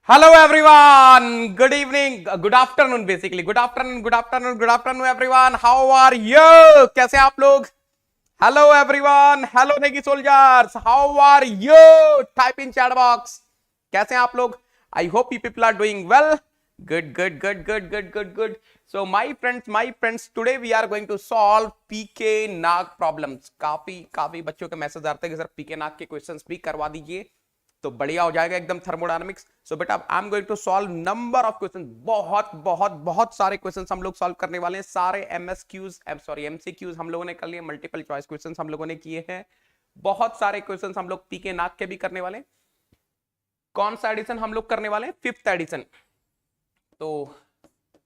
Hello everyone. Good evening. Good afternoon basically. Good afternoon. Good afternoon. Good afternoon everyone. How are you? कैसे आप लोग? Hello everyone. Hello Negi soldiers. How are you? Type in chat box. कैसे हैं आप लोग? I hope you people are doing well. Good, good, good, good, good, good, good. So my friends, today we are going to solve PK Nag problems. काफी बच्चों के message आते हैं कि सर PK नाग के क्वेश्चंस भी करवा दीजिए तो बढ़िया हो जाएगा एकदम थर्मोडायनामिक्स। सो बेटा I am going to solve number of question, बहुत बहुत बहुत सारे क्वेश्चंस हम लोग सॉल्व करने वाले हैं। सारे एमएसक्यूज सॉरी एमसीक्यूज हम लोगों ने कर लिए, मल्टीपल चॉइस क्वेश्चंस हम लोगों ने किए हैं, बहुत सारे क्वेश्चंस हम लोग पीके नाग के भी करने वाले हैं। कौन सा एडिशन हम लोग करने वाले हैं? Fifth edition. तो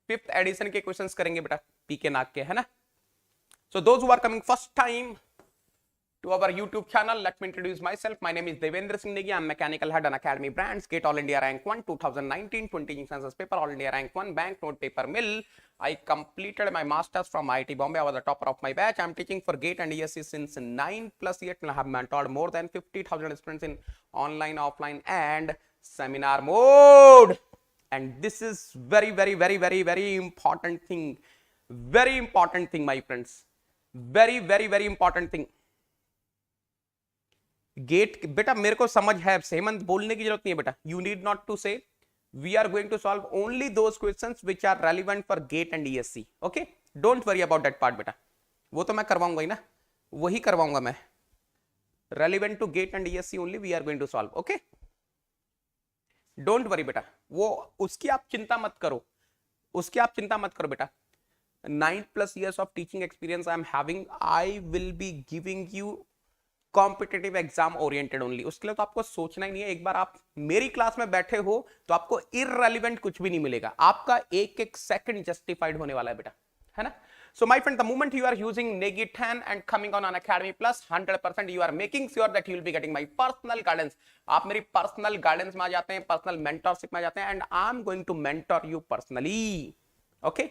फिफ्थ एडिशन के क्वेश्चंस करेंगे बेटा पीके नाग के, है ना। So those who are coming first time to our YouTube channel, let me introduce myself. My name is Devendra Singh Negi. I'm mechanical head on Academy Brands, Gate All India Rank 1, 2019, 20 census paper, All India Rank 1, Bank Note Paper Mill. I completed my masters from IIT Bombay. I was the topper of my batch. I'm teaching for Gate and ESC since 9+ years. I have mentored more than 50,000 students in online, offline and seminar mode. And this is very, very, very, very, very important thing. Very important thing, my friends. Very, very, very important thing. GATE बेटा मेरे को समझ है, हेमंत बोलने की जरूरत नहीं है बेटा। You need not to say, we are going to solve only those questions which are relevant for GATE and ESC. Okay, don't worry about that part बेटा, वो तो मैं करवाऊंगा ही ना, वही करवाऊंगा मैं। Relevant to GATE and ESC only we are going to solve. Okay, don't worry बेटा, वो उसकी आप चिंता मत करो, उसकी आप चिंता मत करो बेटा। 9+ years of teaching experience I am having. I will be giving you competitive exam oriented only. उसके लिए तो आपको सोचना ही नहीं है। एक बार आप मेरी क्लास में बैठे हो तो आपको इररेलेवेंट कुछ भी नहीं मिलेगा, आपका एक एक सेकंड जस्टिफाइड होने वाला है बेटा, है ना। So my friend, the moment you are using Negi 10 and coming on academy plus, 100% you are making sure that you will be getting my personal guidance. आप मेरी पर्सनल गाइडेंस में आ जाते हैं, पर्सनल मेंटरशिप में आ जाते हैं, and I am going to mentor you personally. Okay,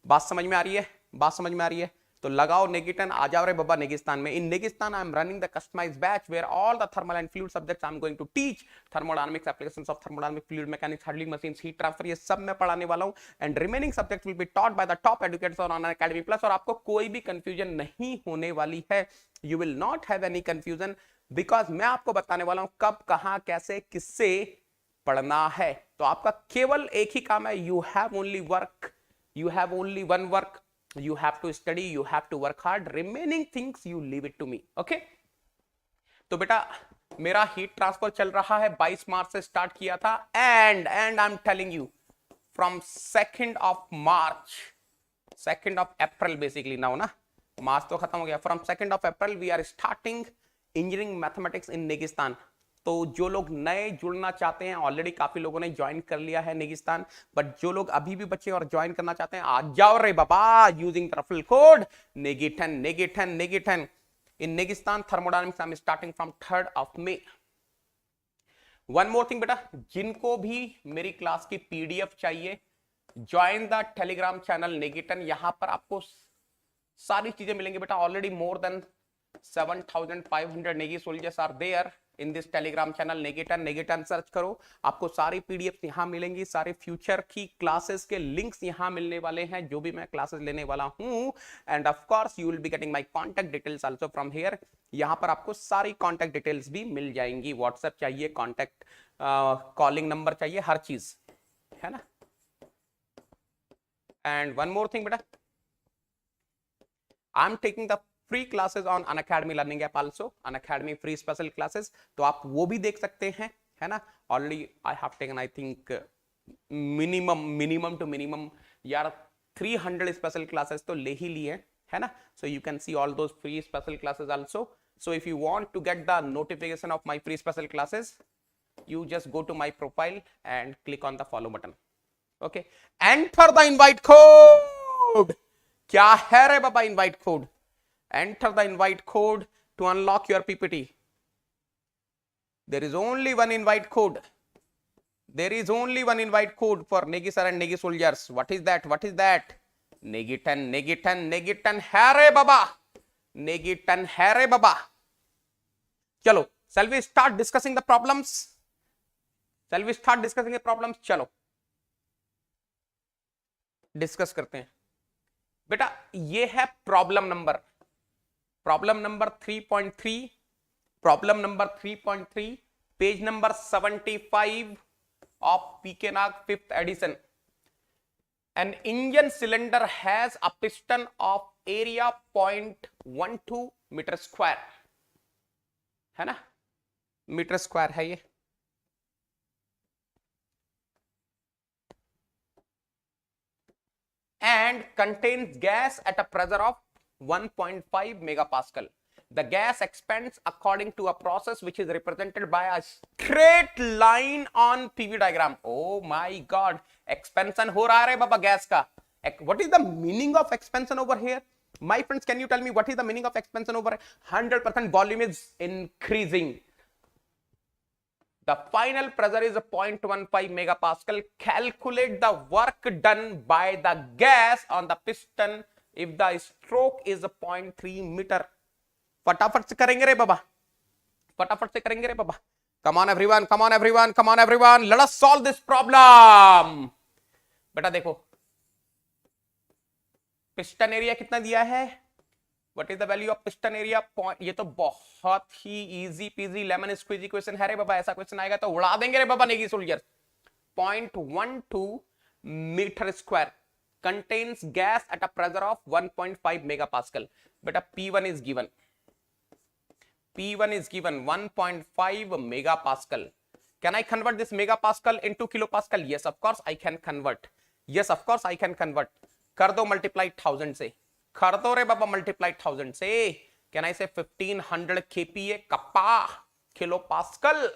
बात समझ में आ रही है? बात समझ में आ रही है तो लगाओ नेगी 10, आ जाओ रे बाबा नेगिस्तान में। इन नेगिस्तान I am running the customised batch where all the thermal and fluid subjects I am going to teach. Thermodynamics, applications of thermodynamic, fluid mechanics, handling machines, heat transfer, ये सब मैं पढ़ाने वाला हूं। And remaining subjects will be taught by the top educators on academy plus. और आपको कोई भी कंफ्यूजन नहीं होने वाली है, you will not have any confusion, because मैं आपको बताने वाला हूं कब, कहां, कैसे, किससे पढ़ना है। तो आपका केवल एक ही काम है, you have only work, you have only one work, you have to study, you have to work hard, remaining things you leave it to me. Okay, तो बेटा मेरा हीट ट्रांसफर चल रहा है, 22 मार्च से स्टार्ट किया था, and I am telling you from 2nd of March, 2nd of April basically now ना, मार्च तो खत्म हो गया, from 2nd of April we are starting engineering mathematics in Negistan. तो जो लोग नए जुड़ना चाहते हैं, ऑलरेडी काफी लोगों ने ज्वाइन कर लिया है नेगिस्तान, बट जो लोग अभी भी बचे और ज्वाइन करना चाहते हैं, आ जाओ रे बाबा, using referral code Negi 10 Negi 10 Negi 10 in Negistan thermodynamics. I am starting from 3rd of May। One more thing बेटा, जिनको भी मेरी क्लास की पीडीएफ चाहिए, join the Telegram channel Negi 10। यहां पर आपको सारी चीजें मिलेंगी बेटा। Already more than 7,500 Negi soldiers are there in this Telegram channel Negi 10 search करो, आपको सारी पीडीएफ यहां मिलेंगी, सारे फ्यूचर की क्लासेस के लिंक्स यहां मिलने वाले हैं, जो भी मैं क्लासेस लेने वाला हूं। End of course you will be getting my contact details also from here. यहां पर आपको सारी कांटेक्ट डिटेल्स भी मिल जाएंगी, व्हाट्सएप चाहिए, कांटेक्ट कॉलिंग नंबर चाहिए, हर चीज, है ना। एंड वन मोर थिंग बेटा, I am taking the free classes on Unacademy learning app also, Unacademy free special classes, तो आप वो भी देख सकते हैं, है ना। Already I have taken I think minimum two minimum यार 300 स्पेशल क्लासेस तो ले ही लिए, है ना। So you can see all those free special classes also. So if you want to get the notification of my free special classes, you just go to my profile and click on the follow button. Okay, enter the invite code. क्या है रे बाबा invite code? Enter the invite code to unlock your PPT. There is only one invite code. There is only one invite code for Negi sir and Negi soldiers. What is that? What is that? Negi 10 Negi 10 Negi 10 है रे बाबा, Negi 10 है रे बाबा। चलो, shall we start discussing the problems? Shall we start discussing the problems? चलो discuss करते हैं बेटा। ये है problem number 3.3, problem number 3.3, page number 75 of P K Nag 5th edition. An engine cylinder has a piston of area 0.12 metre square, है ना, metre square है ये। And contains gas at a pressure of 1.5 megapascal. The gas expands according to a process which is represented by a straight line on PV diagram. Oh my God, expansion हो रहा है बाबा gas का। What is the meaning of expansion over here? My friends, can you tell me what is the meaning of expansion over here? 100% volume is increasing. The final pressure is 0.15 megapascal. Calculate the work done by the gas on the piston if the stroke is 0.3 meter. फटाफट से करेंगे रे बाबा, फटाफट से करेंगे रे बाबा। Come on everyone, come on everyone, come on everyone. Let us solve this problem. बेटा देखो, पिस्टन एरिया कितना दिया है? What is the value of piston area? ये तो बहुत ही easy peasy lemon squeezy question है रे बाबा। ऐसा क्वेश्चन आएगा तो उड़ा देंगे रे बाबा Negi soldier. 0.12 metre square contains gas at a pressure of 1.5 megapascal. बेटा P1 is given. P1 is given 1.5 megapascal. Can I convert this megapascal into kilopascal? Yes, of course I can convert. Yes, of course I can convert. कर दो multiply 1000 से, कर दो रे बाबा multiply 1000 से। Can I say 1500 kPa kappa kilopascal?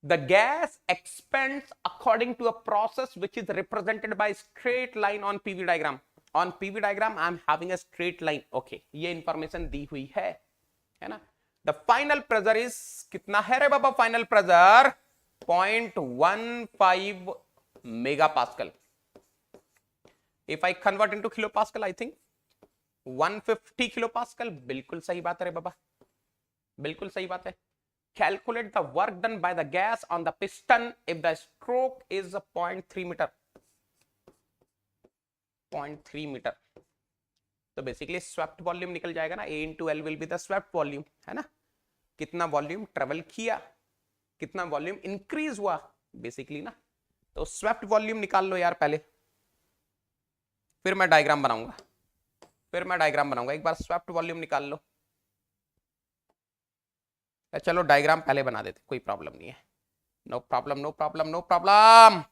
The gas expands according to a process which is represented by straight line on PV diagram. On PV diagram I am having a straight line. Okay, ये information दी हुई है ना। The final pressure is कितना है रे बाबा? Final pressure 0.15 megapascal. If I convert into kilopascal, I think 150 kilopascal. बिल्कुल सही बात है रे बाबा, बिल्कुल सही बात है। Calculate the work done by the gas on the piston if the stroke is 0.3 meter. 0.3 meter. तो बेसिकली स्वेप्ट वॉल्यूम निकल जाएगा ना, A into L will be the swept volume, है ना। कितना वॉल्यूम ट्रेवल किया, कितना वॉल्यूम इंक्रीज हुआ बेसिकली ना। तो स्वेप्ट वॉल्यूम निकाल लो यार पहले, फिर मैं डायग्राम बनाऊंगा, एक बार स्वेप्ट वॉल्यूम निकाल लो। चलो डायग्राम पहले बना देते, कोई प्रॉब्लम नहीं है। No problem, no problem, no problem.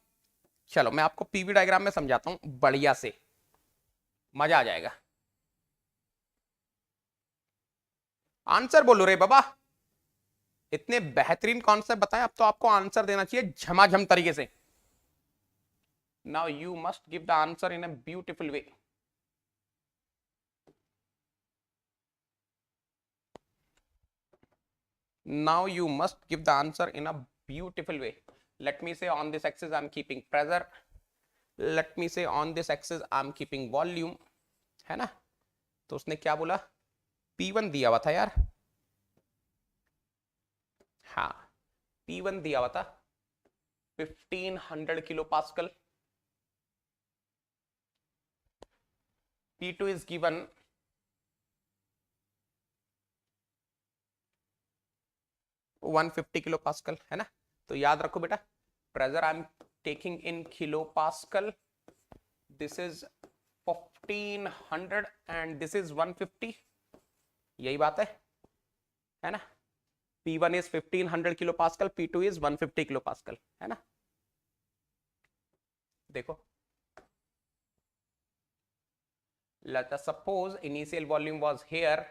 चलो मैं आपको पीवी डायग्राम में समझाता हूं बढ़िया से, मजा आ जाएगा। आंसर बोलो रे बाबा, इतने बेहतरीन कॉन्सेप्ट बताएं, अब तो आपको आंसर देना चाहिए झमाझम तरीके से। Now you must give the answer in a beautiful way. Now you must give the answer in a beautiful way. Let me say on this axis I am keeping pressure. Let me say on this axis I am keeping volume, है ना। तो उसने क्या बोला? P1 दिया हुआ था यार, हाँ P1 दिया हुआ था 1500 kilo pascal. P2 is given 150 kilo pascal, है ना। तो याद रखो बेटा, pressure I am taking in kilo pascal, this is 1500 and this is 150, यही बात है ना। P1 is 1500 kilo pascal, P2 is 150 kilo pascal, है ना। देखो, let us suppose initial volume was here,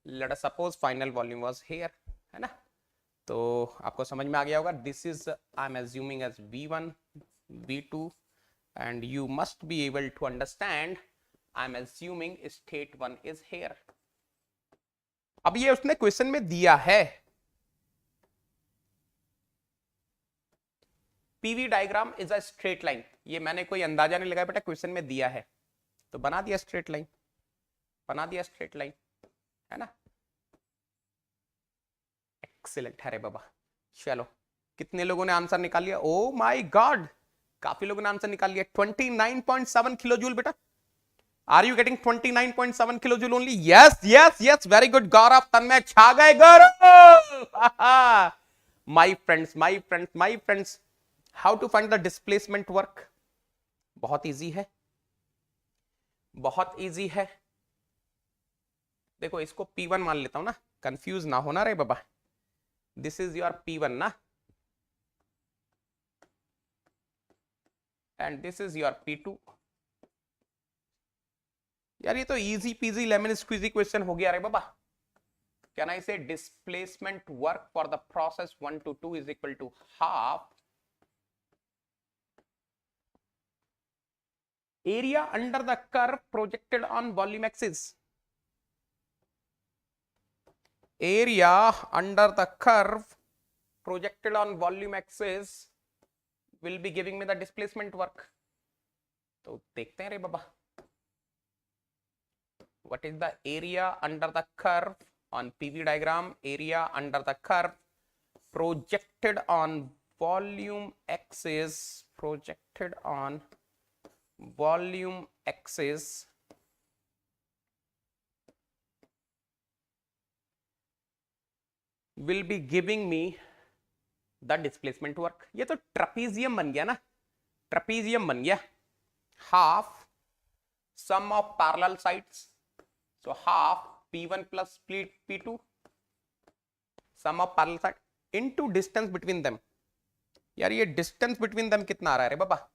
let us suppose final volume was here, है ना। तो आपको समझ में आ गया होगा। This is I am assuming as V1, V2 and you must be able to understand I am assuming state 1 is here. अब ये उसने क्वेश्चन में दिया है, PV diagram is a straight line. ये मैंने कोई अंदाजा नहीं लगाया बेटा, क्वेश्चन में दिया है तो बना दिया स्ट्रेट लाइन, बना दिया स्ट्रेट लाइन, है ना। एक्सीलेंट है रे बाबा। चलो कितने लोगों ने आंसर निकाल लिया? ओ माय गॉड, काफी लोगों ने आंसर निकाल लिया। 29.7 किलो जूल बेटा। Are you getting 29.7 kilo joule only? Yes yes yes, very good Gaurav, Tanmay छा गए Gaurav. My friends, how to find the displacement work? बहुत इजी है, बहुत इजी है। देखो इसको P1 मान लेता हूं ना, कंफ्यूज ना होना रे बाबा। दिस इज योर P1 ना, and this is your P2। यार ये तो easy peasy lemon squeezy question हो गया रे बाबा। Can I say displacement work for the process 1 to 2 is equal to half area under the curve projected on volume axis. Area under the curve projected on volume axis will be giving me the displacement work. तो देखते हैं रे बाबा, what is the area under the curve on PV diagram? Area under the curve projected on volume axis, projected on volume axis will be giving me the displacement work. ये तो trapezium बन गया ना, trapezium बन गया। Half sum of parallel sides, so half P1 plus P2 sum of parallel side into distance between them। यार ये distance between them कितना आ रहा है रे बाबा?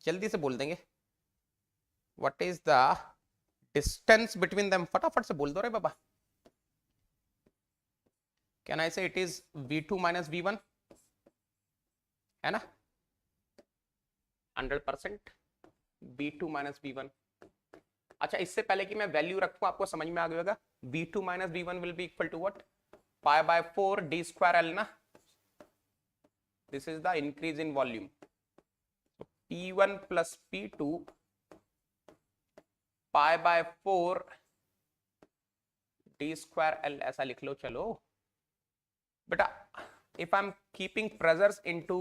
जल्दी से बोल देंगे, what is the distance between them? फटाफट से बोल दो रे बाबा। Can I say it is V2 minus V1? है ना, 100% V2 minus V1। अच्छा, इससे पहले कि मैं वैल्यू रखूं, आपको समझ में आ गया होगा, V2 minus V1 will be equal to what? Pi by 4 D square L ना। This is the increase in volume। So P1 plus P2 pi by 4 D square L ऐसा लिख लो। चलो बेटा, if I'm keeping pressures into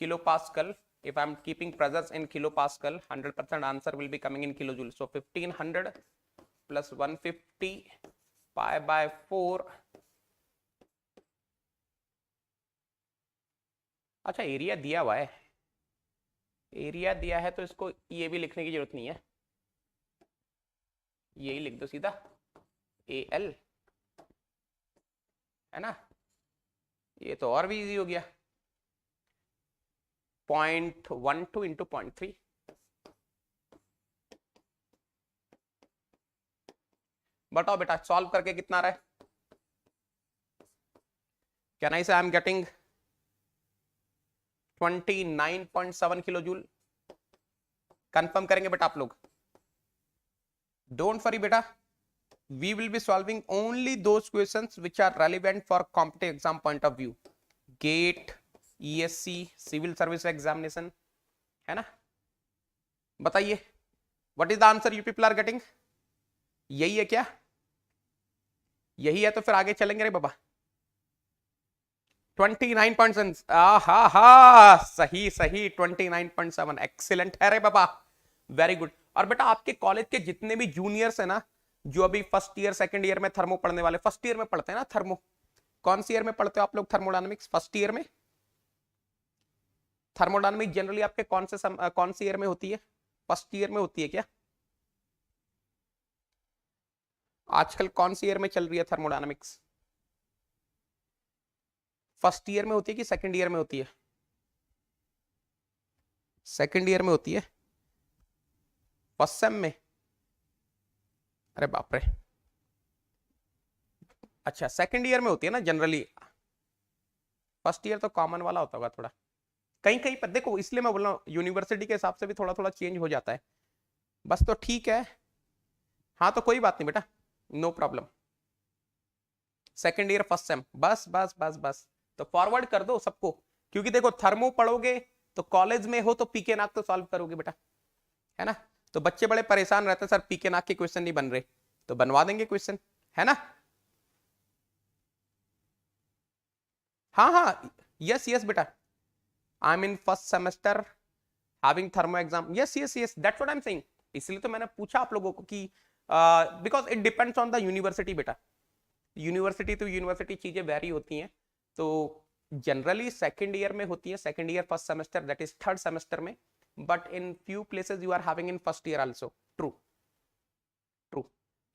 kilopascal, if I'm keeping pressures in kilopascal, 100% answer will be coming in kilojoule। So 1500 plus 150 pi by 4। अच्छा, area दिया हुआ है, area दिया है तो इसको ये भी लिखने की जरूरत नहीं है, यही लिख दो सीधा AL, है ना। ये तो और भी इजी हो गया, 0.12 इंटू 0.3। बताओ बेटा, सॉल्व करके कितना आ रहा है? कैन आई से I am getting 29.7 kilo joule. Confirm करेंगे बेटा आप लोग? डोंट वरी बेटा, we will be solving only those questions which are relevant for competitive exam point of view, GATE, ESC, civil service examination, है ना। बताइए, what is the answer you people are getting? यही है क्या? यही है तो फिर आगे चलेंगे रे बाबा। 29.7, हा सही सही, 29.7 एक्सीलेंट है रे बाबा, वेरी गुड। और बेटा आपके कॉलेज के जितने भी जूनियर्स है ना, जो अभी फर्स्ट ईयर सेकंड ईयर में थर्मो पढ़ने वाले, फर्स्ट ईयर में पढ़ते हैं ना थर्मो, कौन सी ईयर में पढ़ते हो आप लोग थर्मोडायनामिक्स? फर्स्ट ईयर में। थर्मोडायनामिक्स जनरली आपके कौन सी ईयर में होती है? फर्स्ट ईयर में होती है क्या? आजकल कौन सी ईयर में चल रही है थर्मोडायनामिक्स? फर्स्ट ईयर में होती है कि सेकंड ईयर में होती है? सेकंड ईयर में होती है, फर्स्ट सेम में। अरे बाप रे, अच्छा सेकंड ईयर में होती है ना जनरली, फर्स्ट ईयर तो कॉमन वाला होता होगा थोड़ा, कहीं कहीं पर देखो, इसलिए मैं बोल रहा हूँ यूनिवर्सिटी के हिसाब से भी थोड़ा थोड़ा चेंज हो जाता है बस। तो ठीक है, हाँ तो कोई बात नहीं बेटा, no problem. Second year first same, बस बस बस बस, तो फॉरवर्ड कर दो सबको, क्योंकि देखो थर्मो पढ़ोगे तो कॉलेज में हो तो पीके नाक तो सॉल्व करोगे बेटा, है ना। तो बच्चे बड़े परेशान रहते, सर पीके नाक के क्वेश्चन नहीं बन रहे, तो बनवा देंगे क्वेश्चन, है ना। हाँ हाँ, यस यस बेटा, I am in first semester having thermo exam, yes yes yes, that's what I am saying. इसलिए तो मैंने पूछा आप लोगों को कि because it depends on the university बेटा, यूनिवर्सिटी टू यूनिवर्सिटी चीजें वेरी होती हैं। तो जनरली सेकेंड ईयर में होती है, second year first semester, that is third semester में, but in few places you are having in first year also. True true.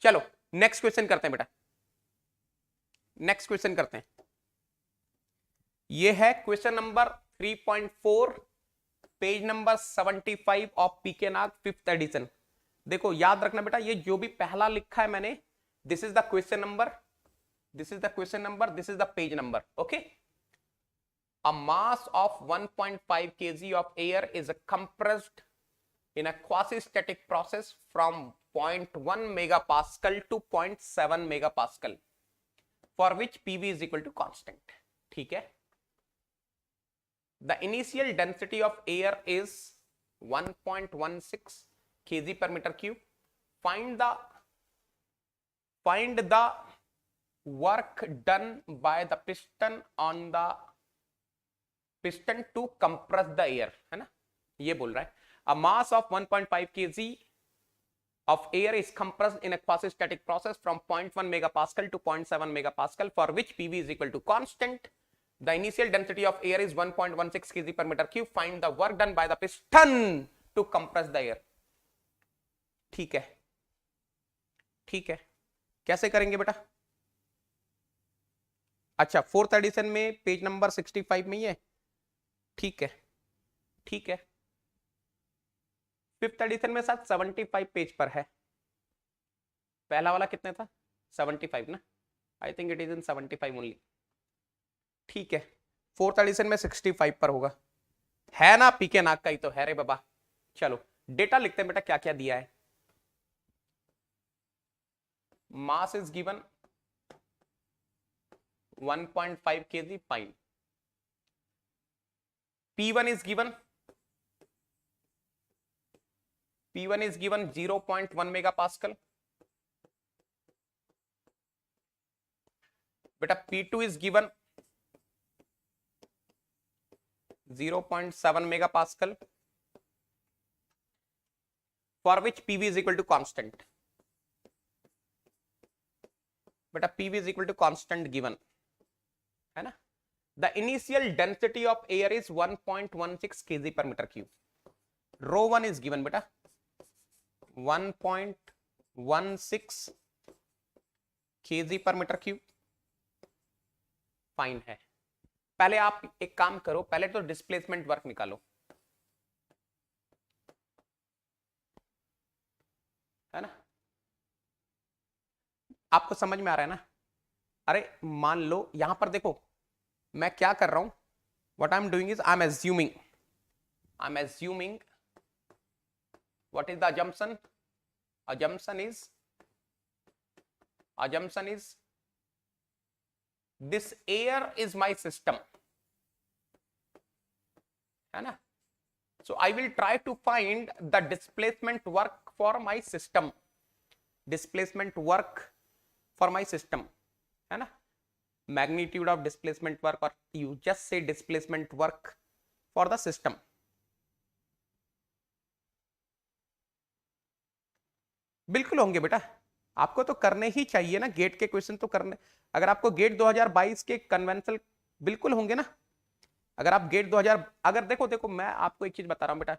चलो नेक्स्ट क्वेश्चन करते हैं बेटा, नेक्स्ट क्वेश्चन करते हैं। ये है question number 3.4, page number 75 of P K Nag fifth edition. देखो याद रखना बेटा, ये जो भी पहला लिखा है मैंने, this is the question number, this is the question number, this is the page number, okay? A mass of 1.5 kg of air is compressed in a quasi-static process from 0.1 megapascal to 0.7 megapascal for which PV is equal to constant. ठीक है? The initial density of air is 1.16 kg per meter cube. Find the work done by the piston on the piston to compress the air, है ना, ये बोल रहा है। A mass of 1.5 kg of air is compressed in a quasi-static process from 0.1 megapascal to 0.7 megapascal for which PV is equal to constant. The initial density of air is 1.16 kg per meter cube. Find the work done by the piston to compress the air. ठीक है, ठीक है, कैसे करेंगे बेटा? अच्छा, fourth edition में page number 65 में ही है, ठीक है, ठीक है। फिफ्थ एडिशन में साथ 75 पेज पर है, पहला वाला कितने था? 75 ना, I think it is in 75 only, ठीक है। फोर्थ एडिशन में 65 पर होगा, है ना, पीके नाग का ही तो है रे बाबा। चलो डेटा लिखते हैं बेटा, क्या क्या दिया है। Mass is given 1.5 kg, fine. P1 is given 0.1 megapascal. बेटा P2 is given 0.7 megapascal for which PV is equal to constant. बेटा PV is equal to constant given, है ना। The initial density of air is 1.16 kg per meter cube. Rho 1 is given बेटा 1.16 kg per meter cube, fine है। पहले आप एक काम करो, पहले तो डिस्प्लेसमेंट वर्क निकालो, है ना, आपको समझ में आ रहा है ना। अरे मान लो यहां पर देखो मैं क्या कर रहा हूं, what I'm doing is I'm assuming what is the assumption? Assumption is this air is my system, है ना। So I will try to find the displacement work for my system, है ना, magnitude of displacement work, or you just say displacement work for the system. बिल्कुल होंगे बेटा, आपको तो करने ही चाहिए ना, गेट के क्वेश्चन तो करने। अगर आपको गेट 2022 के कन्वेंशनल बिल्कुल होंगे ना, अगर आप गेट 2000, अगर देखो मैं आपको एक चीज बता रहा हूं बेटा,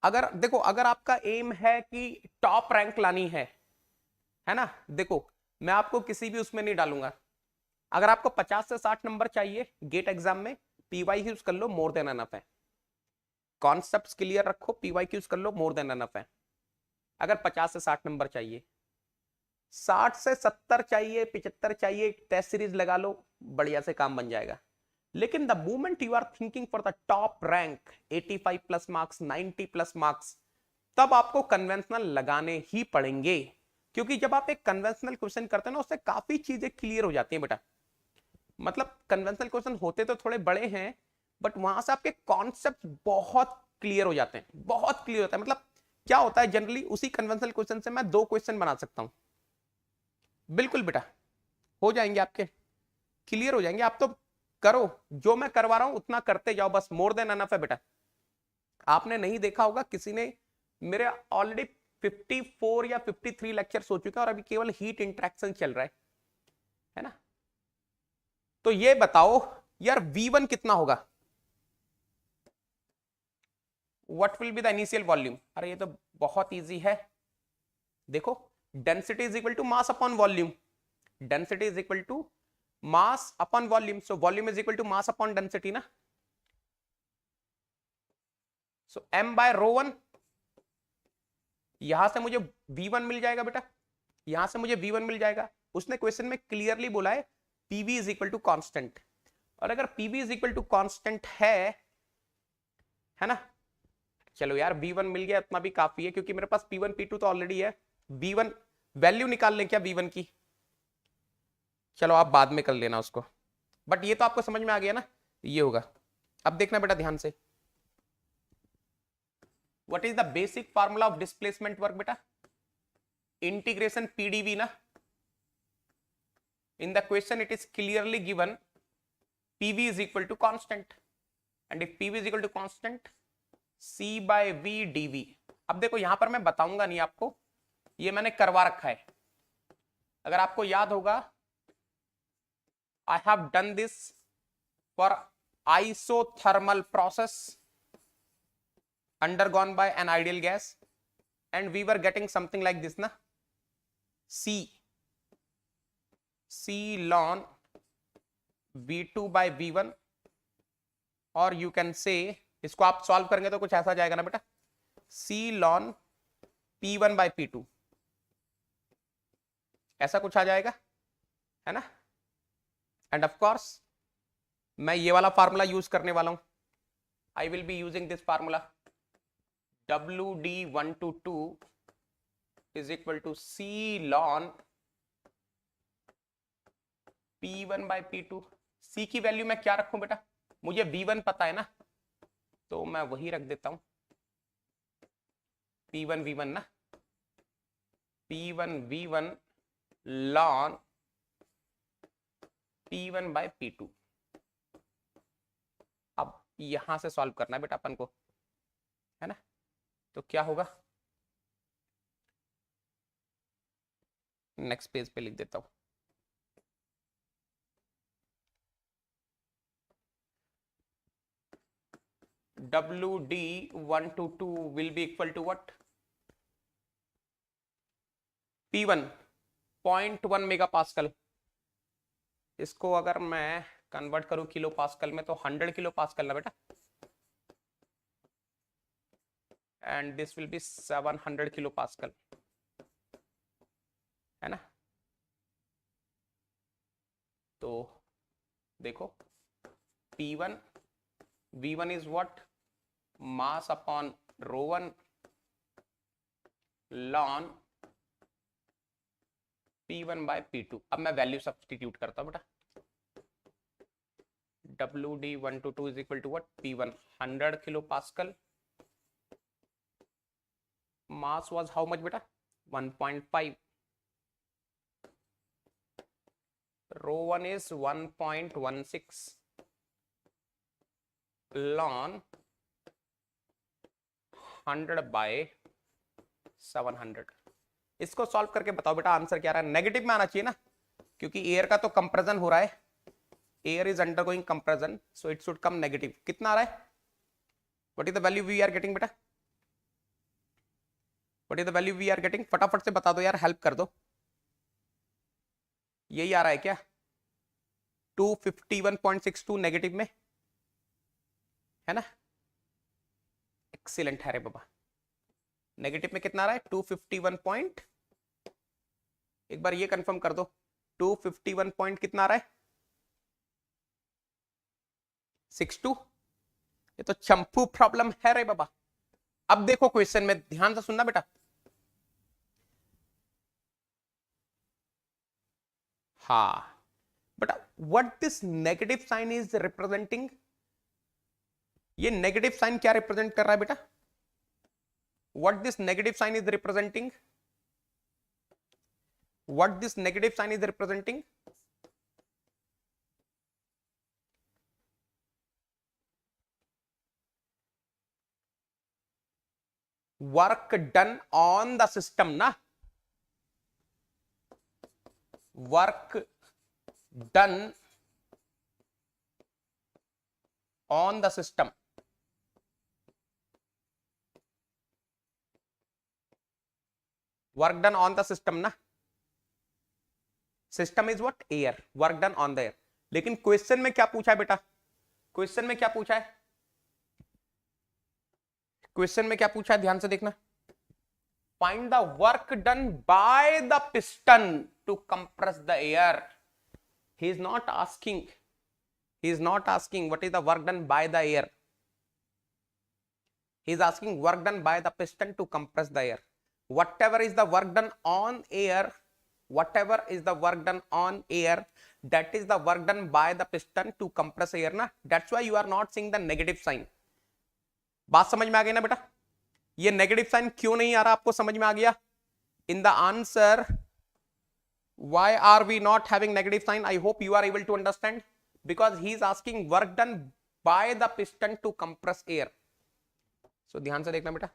अगर देखो अगर आपका एम है कि टॉप रैंक लानी है ना, देखो मैं आपको किसी भी उसमें नहीं डालूंगा। अगर आपको 50 से 60 नंबर चाहिए गेट एग्जाम में, पीवाई यूज कर लो, मोर देन एनफ है। कॉन्सेप्ट्स क्लियर रखो, पीवाई यूज कर लो, मोर देन एनफ है। अगर 50 से 60 नंबर चाहिए, 60 से 70 चाहिए, 75 चाहिए, टेस्ट सीरीज लगा लो, बढ़िया से काम बन जाएगा। लेकिन the moment you are thinking for the top rank 85 plus marks, 90 plus marks, तब आपको कन्वेंशनल लगाने ही पड़ेंगे, क्योंकि जब आप एक कन्वेंशनल क्वेश्चन करते हैं ना, उससे काफी चीजें क्लियर हो जाती हैं बेटा। मतलब कन्वेंशनल क्वेश्चन होते तो थोड़े बड़े हैं, बट वहां से आपके कॉन्सेप्ट बहुत क्लियर हो जाते हैं, बहुत क्लियर होता है। मतलब क्या होता है जनरली, उसी कन्वेंशनल क्वेश्चन से मैं 2 क्वेश्चन बना सकता हूं, बिल्कुल बेटा हो जाएंगे आपके, क्लियर हो जाएंगे। आप तो करो, जो मैं करवा रहा हूं उतना करते जाओ, बस मोर देन एनफ है बेटा। आपने नहीं देखा होगा, किसी ने मेरे ऑलरेडी 54 या 53 लेक्चर्स हो चुके हैं और अभी केवल हीट इंटरेक्शन चल रहा है ना। तो ये बताओ यार V1 कितना होगा, what will be the initial volume. अरे ये तो बहुत इजी है, देखो density is equal to mass upon volume, density is equal to mass upon volume, so volume is equal to mass upon density ना। सो m बाय रो 1, यहां से मुझे V1 मिल जाएगा बेटा, यहां से मुझे V1 मिल जाएगा। उसने क्वेश्चन में क्लियरली बोला है PV is equal to constant, और अगर PV is equal to constant है ना, चलो यार V1 मिल गया, इतना भी काफी है क्योंकि मेरे पास P1 P2 तो ऑलरेडी है। V1 वैल्यू निकाल लें क्या V1 की, चलो आप बाद में कर लेना उसको, बट ये तो आपको समझ में आ गया ना, ये होगा। अब देखना बेटा ध्यान से, what is the basic formula of displacement work बेटा, इंटीग्रेशन PdV ना। in the question it is clearly given PV is equal to constant, and if PV is equal to constant C by V dV। अब देखो यहां पर मैं बताऊंगा नहीं आपको, ये मैंने करवा रखा है, अगर आपको याद होगा I have done this for isothermal process undergone by an ideal gas and we were getting something like this ना, C ln V2 by V1, और यू कैन से इसको आप सॉल्व करेंगे तो कुछ ऐसा जाएगा ना बेटा, C ln P1 by P2, ऐसा कुछ आ जाएगा है ना। एंड ऑफ कोर्स मैं ये वाला फार्मूला यूज करने वाला हूं, I will be using this formula, WD122 is equal to C ln P1 by P2। C की वैल्यू मैं क्या रखूं बेटा, मुझे V1 पता है ना, तो मैं वही रख देता हूं P1 V1 ना, P1 V1 ln P1 by P2। अब यहां से सॉल्व करना है बेटा अपन को, है ना। तो क्या होगा, नेक्स्ट पेज पे लिख देता हूं, WD122 will be equal to what, P1 0.1 mega pascal, इसको अगर मैं कन्वर्ट करूं किलो पास्कल में तो 100 किलो पास्कल ना बेटा, and this will be 700 kilo pascal, है ना। तो देखो P1 V1 is what, mass upon rho 1 ln P1 by P2। अब मैं वैल्यू सब्सटीट्यूट करता हूं बेटा, WD122 is equal to what, P1 100 kilo pascal, mass was how much बेटा 1.5, rho 1 is 1.16 ln 100 by 700। इसको सॉल्व करके बताओ बेटा आंसर क्या आ रहा है, नेगेटिव में आना चाहिए ना, क्योंकि एयर का तो कंप्रेशन हो रहा है, air is undergoing compression, so it should come negative. कितना आ रहा है, what is the value we are getting बेटा, what is the value we are getting, फटाफट से बता दो यार, हेल्प कर दो। यही आ रहा है क्या, 251.62 नेगेटिव में, है ना। एक्सीलेंट है रे बाबा, नेगेटिव में कितना आ रहा है 251 पॉइंट, एक बार ये कंफर्म कर दो 251 पॉइंट कितना आ रहा है 62। ये तो चंपू प्रॉब्लम है रे बाबा। अब देखो क्वेश्चन में ध्यान से सुनना बेटा, हाँ बेटा, what this negative sign is representing, ये नेगेटिव साइन क्या रिप्रेजेंट कर रहा है बेटा, what this negative sign is representing, what this negative sign is representing, work done on the system ना, work done on the system, work done on the system ना, system is what, air, work done on the air. लेकिन question में क्या पूछा है बेटा, question में क्या पूछा है, क्वेश्चन में क्या पूछा है, ध्यान से देखना। Find the work done by the piston to compress the air. He is not asking, he is not asking what is the work done by the air, he is asking work done by the piston to compress the air. Whatever is the work done on air, whatever is the work done on air, that is the work done by the piston to compress air ना, that's why you are not seeing the negative sign। बात समझ में आ गई ना बेटा, ये negative sign क्यों नहीं आ रहा आपको समझ में आ गया। In the answer why are we not having negative sign, I hope you are able to understand, because he is asking work done by the piston to compress air। so ध्यान से देखना बेटा,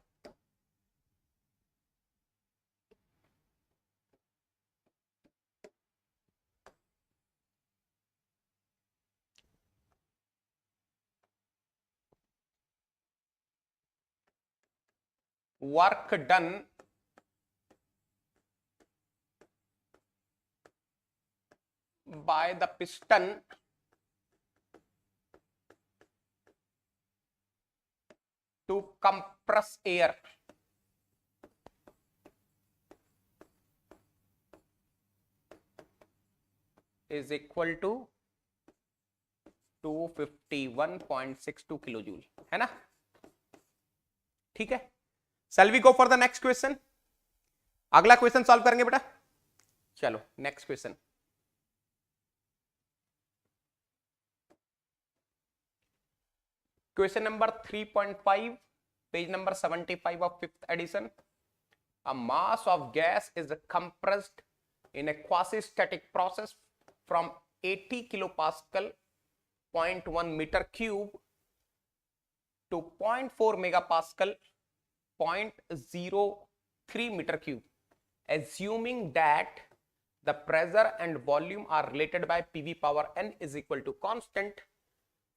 work done by the piston to compress air is equal to 251.62 kilo joule, है ना, ठीक है। Shall we go for the next question? अगला question solve करेंगे बेटा, चलो next question. Question number 3.5, page number 75 of 5th edition। A mass of gas is compressed in a quasi-static process from 80 kilopascal 0.1 meter cube to 0.4 megapascal 0.03 meter cube, assuming that the pressure and volume are related by PV power n is equal to constant,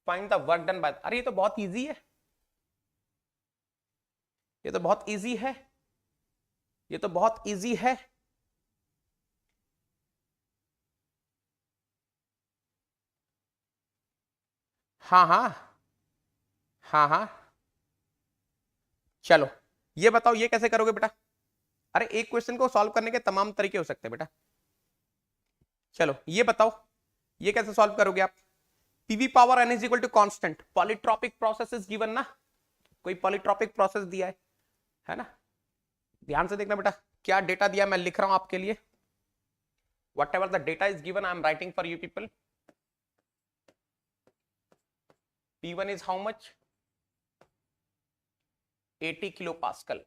find the work done by। अरे ये तो बहुत easy है, ये तो बहुत easy है, ये तो बहुत इजी है। हाँ हाँ हाँ हाँ, चलो ये बताओ ये कैसे करोगे बेटा। अरे एक क्वेश्चन को सॉल्व करने के तमाम तरीके हो सकते हैं बेटा। चलो ये बताओ ये कैसे सॉल्व करोगे आप। PV power n is equal to constant, polytropic process is given ना, कोई पॉलीट्रॉपिक प्रोसेस दिया है ना। ध्यान से देखना बेटा क्या डेटा दिया मैं लिख रहा हूं आपके लिए। whatever the data is given I am writing for you people। P1 is how much, 80 kilopascal।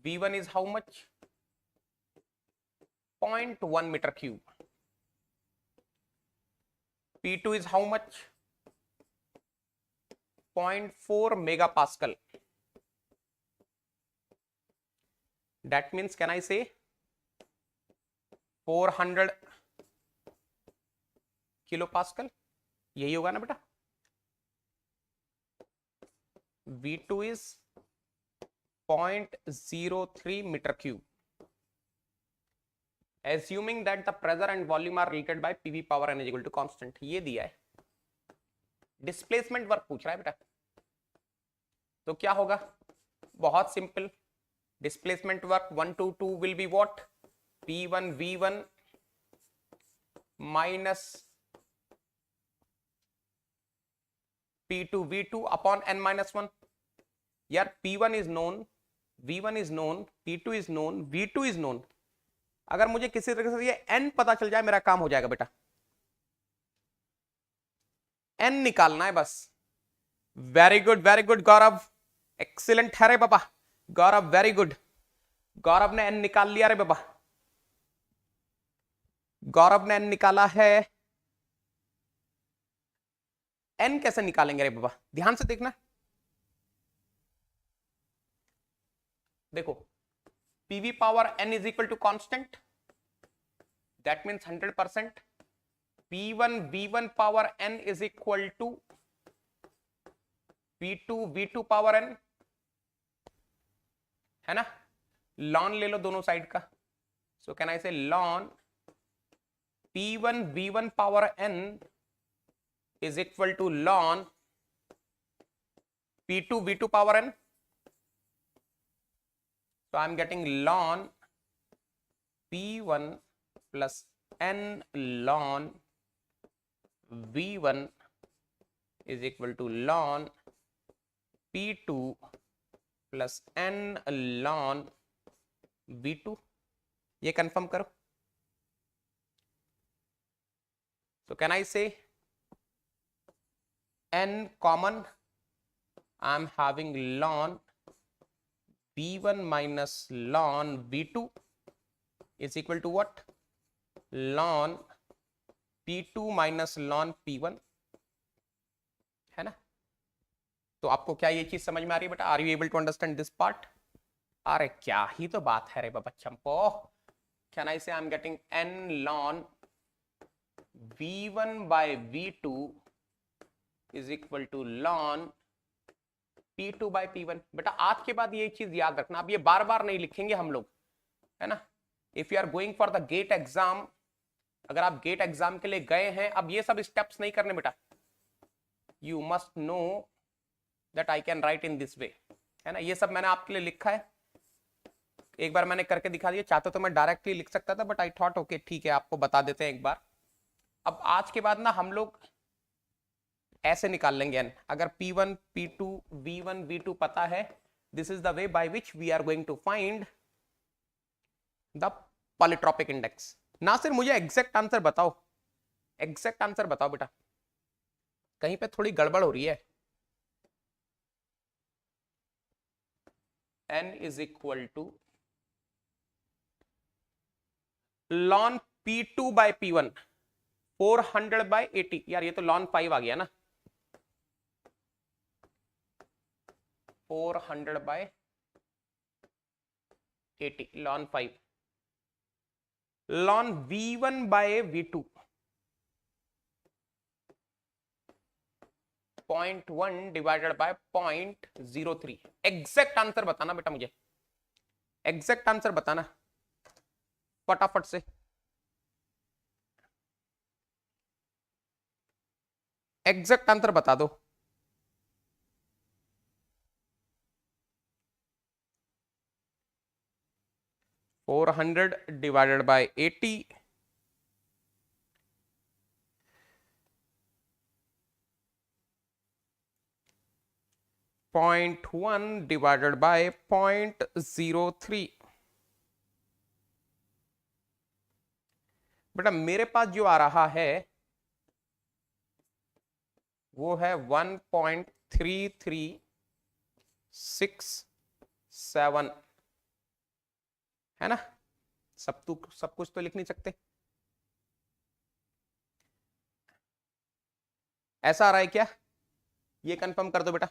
V1 is how much, 0.1 meter cube। P2 is how much, 0.4 megapascal। That means can I say 400 kilopascal, यही होगा ना बेटा। V2 is 0.03 meter cube, assuming that the pressure and volume are related by PV power n is equal to constant। ये दिया है, displacement work पूछ रहा है बेटा, तो क्या होगा, बहुत simple. Displacement work 1 to 2 will be what, P1 V1 minus P2 V2 upon n minus 1। यार P1 is known, V1 is known, P2 is known, V2 is known। अगर मुझे किसी तरीके से ये n पता चल जाए मेरा काम हो जाएगा बेटा, n निकालना है बस। वेरी गुड गौरव, एक्सीलेंट है रे बाबा गौरव, वेरी गुड। गौरव ने n निकाल लिया रे बाबा, गौरव ने n निकाला है। n कैसे निकालेंगे रे बाबा, ध्यान से देखना। देखो PV power n is equal to constant, that means 100%। P1 V1 power n is equal to P2 V2 power n, है ना। लॉन ले लो दोनों साइड का, सो can I say ln P1 V1 power n is equal to ln P2 V2 power n. So I am getting ln P1 plus n ln V1 is equal to ln P2 plus n ln V2. ये confirm करो। So can I say n common? I am having ln V1 minus ln V2 is equal to what? Ln P2 minus ln P1, है ना। तो आपको क्या ये चीज समझ में आ रही है बेटा? Are you able to understand this part? अरे क्या ही तो बात है रे बाबा चंपो। कैन आई से I am getting n ln V1 by V2 is equal to ln P2 by P1। बेटा आज के बाद ये चीज याद रखना, अब ये बार बार नहीं लिखेंगे हम लोग, है ना। If you are going for the GATE exam, अगर आप गेट एग्जाम के लिए गए हैं, अब ये सब स्टेप्स नहीं करने बेटा। You must know that I can write in this way, है ना। ये सब मैंने आपके लिए लिखा है, एक बार मैंने करके दिखा दिया। चाहते तो मैं डायरेक्टली लिख सकता था, बट आई थॉट ओके ठीक है आपको बता देते हैं एक बार। अब आज के बाद ना हम लोग ऐसे निकाल लेंगे n। अगर P1 P2 V1 V2 पता है, this is the way by which we are going to find the polytropic index. ना सिर्फ मुझे एग्जैक्ट आंसर बताओ, एग्जैक्ट आंसर बताओ बेटा, कहीं पे थोड़ी गड़बड़ हो रही है। n is equal to ln P2 by P1 400 by 80। यार ये तो ln 5 आ गया ना, 400 by 80 ln 5 ln V1 by V2 0.1 divided by 0.03। Exact answer बताना बेटा, मुझे एग्जैक्ट आंसर बताना फटाफट से। एग्जैक्ट आंसर बता दो। Four 400 divided by 80 0.1 divided by 0.03। बेटा मेरे पास जो आ रहा है वो है 1.3367, है ना। सब कुछ तो लिख नहीं सकते। ऐसा आ रहा है क्या? ये कंफर्म कर दो बेटा,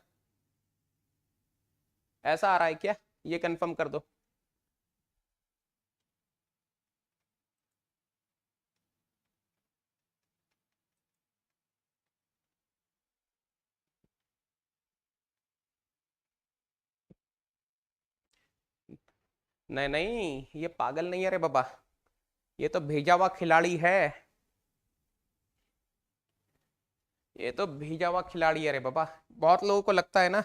ऐसा आ रहा है क्या? ये कंफर्म कर दो। नहीं नहीं, ये पागल नहीं है रे बाबा, ये तो भेजा हुआ खिलाड़ी है, ये तो भेजा हुआ खिलाड़ी है रे बाबा। बहुत लोगों को लगता है ना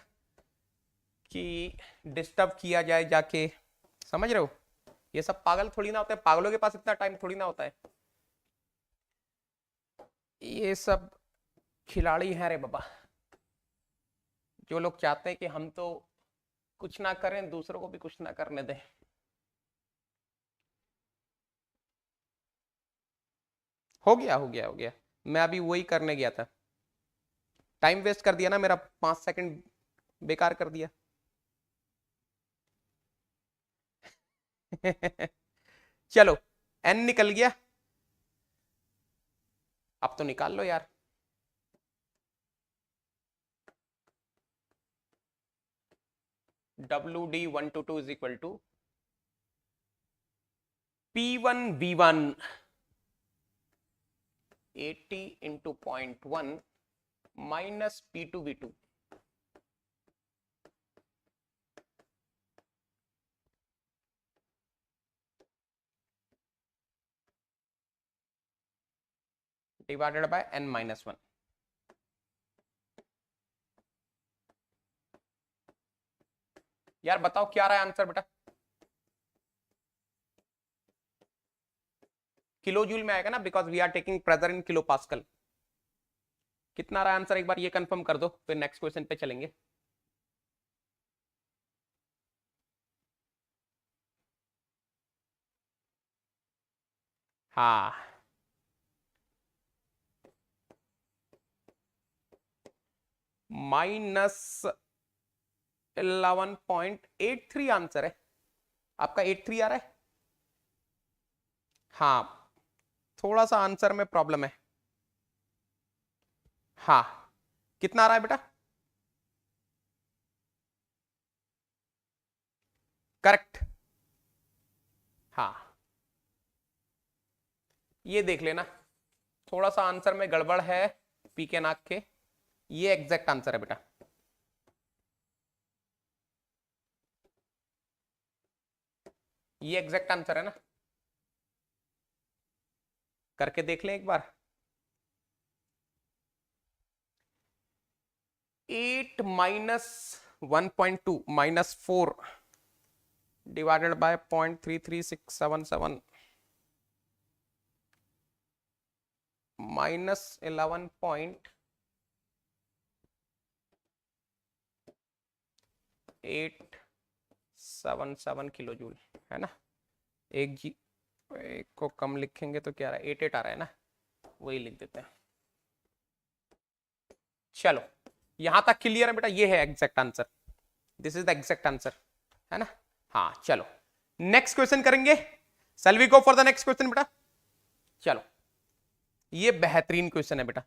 कि डिस्टर्ब किया जाए जाके, समझ रहे हो। ये सब पागल थोड़ी ना होते हैं, पागलों के पास इतना टाइम थोड़ी ना होता है। ये सब खिलाड़ी हैं रे बाबा, जो लोग चाहते हैं कि हम तो कुछ ना करें, दूसरों को भी कुछ ना करने दें। हो गया हो गया हो गया, मैं अभी वही करने गया था, टाइम वेस्ट कर दिया ना मेरा, 5 सेकंड बेकार कर दिया। चलो n निकल गया, अब तो निकाल लो यार। WD122 is equal to P1V1 80 into 0.1 minus P2V2 divided by n minus 1. यार बताओ क्या रहा है आंसर बेटा? किलो जूल में आएगा ना, because we are taking pressure in kilo pascal. कितना रहा आंसर एक बार ये कंफर्म कर दो, फिर नेक्स्ट क्वेश्चन पे चलेंगे. हाँ, -11.83 आंसर है आपका. 83 आ रहा है. हाँ, थोड़ा सा आंसर में प्रॉब्लम है. हाँ, कितना आ रहा है बेटा? करेक्ट. हाँ, ये देख लेना, थोड़ा सा आंसर में गड़बड़ है पी के नाक के. ये एग्जैक्ट आंसर है बेटा. ये एग्जैक्ट आंसर है ना, करके देख लें एक बार. 8 minus 1.2 minus 4 divided by 0.33677 minus 11.877 kilo joule है ना. एक को कम लिखेंगे तो क्या रहा है? 88 आ रहा है ना, वही लिख देते हैं. चलो, यहां तक क्लियर है बेटा? ये है exact answer. This is the exact answer है ना. हाँ, चलो नेक्स्ट क्वेश्चन करेंगे. Shall we go for the next question बेटा? चलो, ये बेहतरीन क्वेश्चन है बेटा,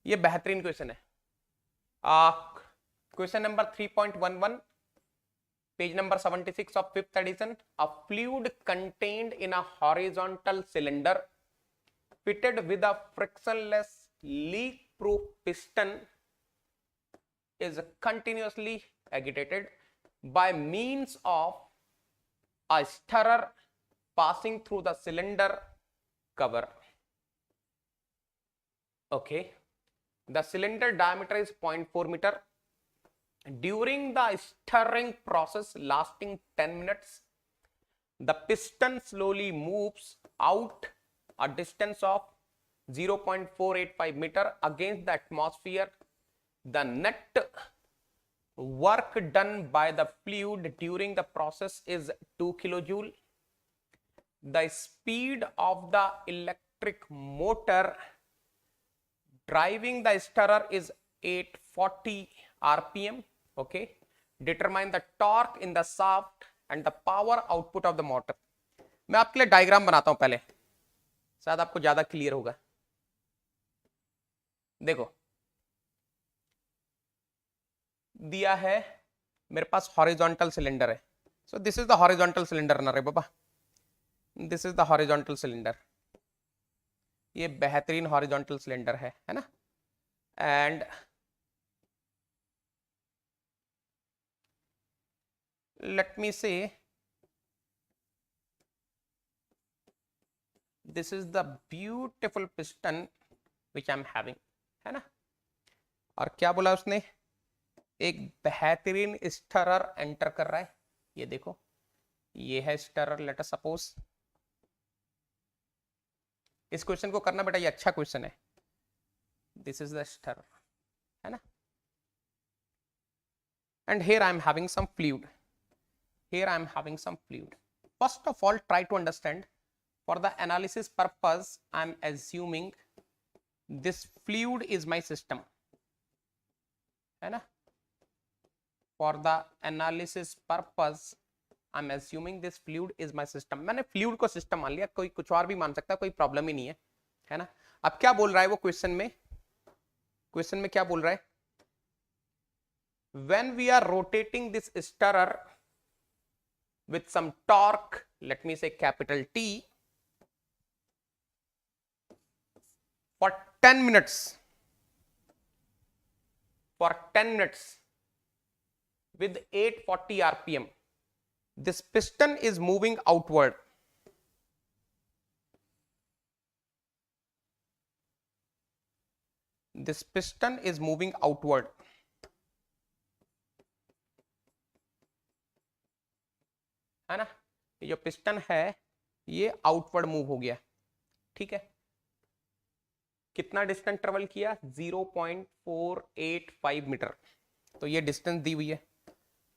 ये बेहतरीन क्वेश्चन है. Question number 3.11, page number 76 of 5th edition. A fluid contained in a horizontal cylinder fitted with a frictionless leak-proof piston is continuously agitated by means of a stirrer passing through the cylinder cover. Okay, the cylinder diameter is 0.4 meter. During the stirring process lasting 10 minutes, the piston slowly moves out a distance of 0.485 meter against the atmosphere. The net work done by the fluid during the process is 2 kilojoule. The speed of the electric motor driving the stirrer is 840 rpm. Okay, determine the torque in the shaft and the power output of the motor. मैं आपके लिए diagram बनाता हूं पहले, शायद आपको ज्यादा clear होगा. देखो, दिया है मेरे पास हॉरिजॉन्टल सिलेंडर है. So this is the horizontal cylinder ना रे बाबा, this is the horizontal cylinder. ये बेहतरीन हॉरिजॉन्टल सिलेंडर है ना. And let me say this is the beautiful piston which I am having, है ना. और क्या बोला उसने? एक बेहतरीन स्टरर एंटर कर रहा है. ये देखो, ये है स्टरर. लेट अस सपोज, इस क्वेश्चन को करना बेटा, ये अच्छा क्वेश्चन है. दिस इज द स्टरर, है ना. And here I am having some fluid. Here I am having some fluid. First of all, try to understand. For the analysis purpose, I am assuming this fluid is my system, है ना. For the analysis purpose, I am assuming this fluid is my system. मैंने fluid को system मान लिया, कोई कुछ और भी मान सकता है, कोई प्रॉब्लम ही नहीं है ना. अब क्या बोल रहा है वो क्वेश्चन में? क्वेश्चन में क्या बोल रहा है? When we are rotating this stirrer with some torque, let me say capital T, for 10 minutes, with 840 rpm, this piston is moving outward. This piston is moving outward. है ना, ये जो पिस्टन है ये आउटवर्ड मूव हो गया, ठीक है। कितना डिस्टेंस ट्रेवल किया? 0.485 मीटर। तो ये डिस्टेंस दी हुई है,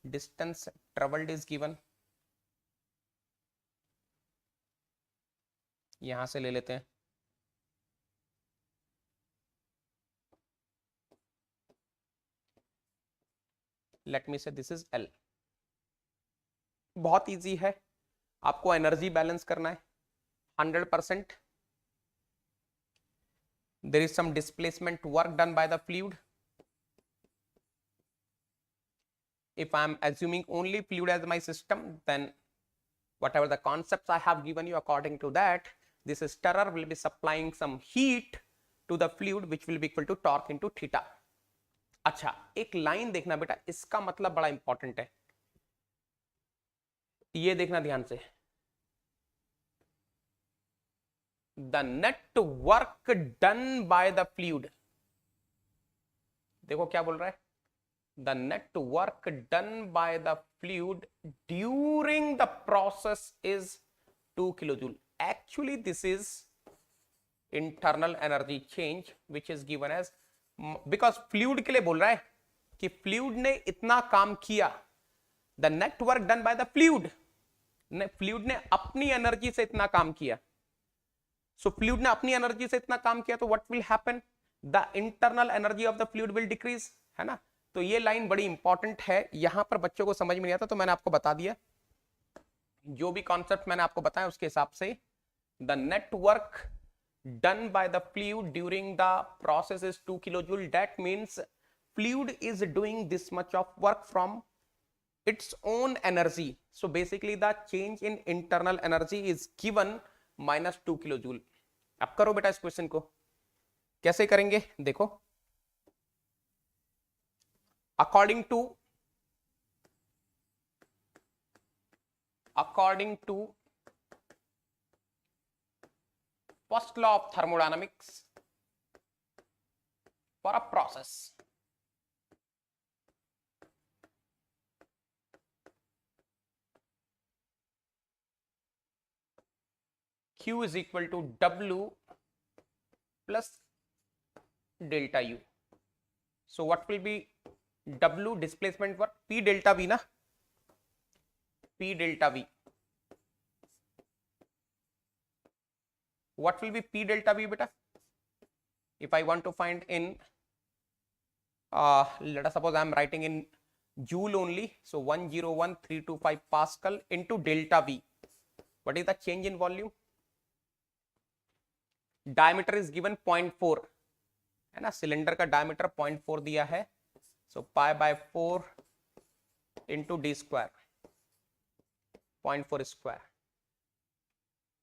डिस्टेंस ट्रेवल्ड इज गिवन, यहां से ले लेते हैं। लेट मी से दिस इज L। बहुत इजी है, आपको एनर्जी बैलेंस करना है 100%. There is some displacement work done by the fluid. If I am assuming only fluid as my system, then whatever the concepts I have given you, according to that, this stirrer will be supplying some heat to the fluid which will be equal to torque into theta. अच्छा, एक line देखना बेटा, इसका मतलब बड़ा important है, ये देखना ध्यान से। The net work done by the fluid, देखो क्या बोल रहा है, the net work done by the fluid during the process is 2 kilojoule. Actually this is internal energy change which is given as, because fluid के लिए बोल रहा है कि fluid ने इतना काम किया, the net work done by the fluid ने अपनी एनर्जी से इतना काम किया। So fluid ने अपनी एनर्जी से इतना काम किया, तो what will happen? The internal energy of the fluid will decrease, है ना। तो ये लाइन बड़ी इंपॉर्टेंट है, यहां पर बच्चों को समझ में नहीं आता तो मैंने आपको बता दिया, जो भी कॉन्सेप्ट मैंने आपको बताया उसके हिसाब से। The net work done by the fluid during the process is 2 kilojoule. That means fluid is doing this much of work from its own energy. So basically the change in internal energy is given minus 2 kilojoule. अब करो बेटा इस क्वेश्चन को, कैसे करेंगे देखो। According to first law of thermodynamics for a process, Q is equal to W plus delta U. So what will be W displacement work? P delta V ना, P delta V. What will be P delta V beta? If I want to find in, let us suppose I am writing in joule only, so 101,325 Pascal into delta V. What is the change in volume? Diameter is given 0.4 है ना, cylinder का diameter 0.4 दिया है, so pi by 4 into D square, 0.4 square.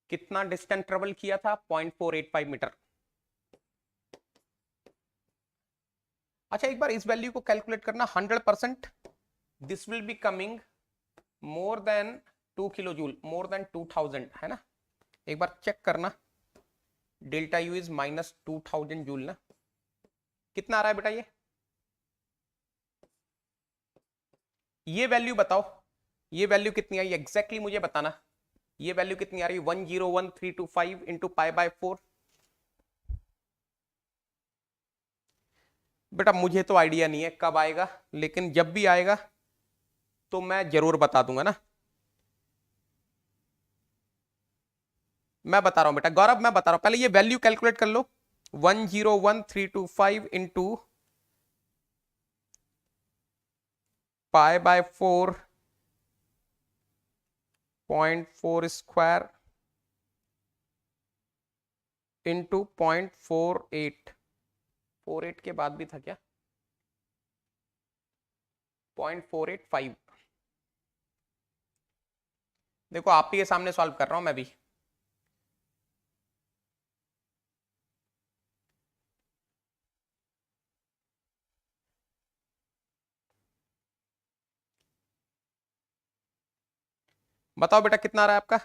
कितना distance travel किया था? 0.485 metre. अच्छा एक बार इस वैल्यू को कैलकुलेट करना 100%, this will be coming more than 2 kilo joule, more than 2000 है ना। एक बार चेक करना, delta U is minus 2000 joule ना, कितना आ रहा है बेटा ये वैल्यू बताओ, ये वैल्यू कितनी आई एग्जैक्टली मुझे बताना, ये वैल्यू कितनी आ रही है? 101,325 इंटू पाई बाय 4। बेटा मुझे तो आइडिया नहीं है कब आएगा, लेकिन जब भी आएगा तो मैं जरूर बता दूंगा ना। मैं बता रहा हूं बेटा, गौरव मैं बता रहा हूं, पहले ये वैल्यू कैलकुलेट कर लो। 101,325 into pi by 4 0.4 square into 0.48, 48 के बाद भी था क्या? 0.485, देखो आप ही के सामने सॉल्व कर रहा हूं मैं भी। बताओ बेटा कितना आ रहा है आपका?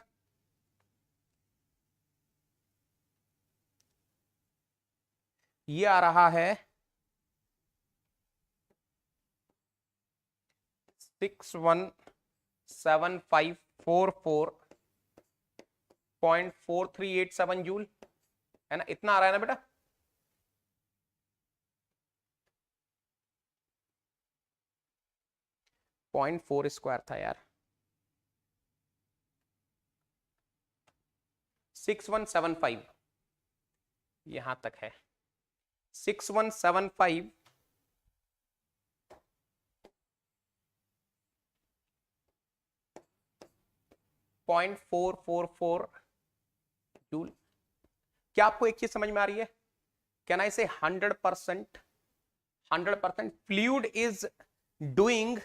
ये आ रहा है 617544.4387 जूल, है ना? इतना आ रहा है ना बेटा? 0.4 स्क्वायर था यार। 6175 यहां तक है। 6175 0.444 जूल। क्या आपको एक चीज समझ में आ रही है? कैन आई से 100% fluid is doing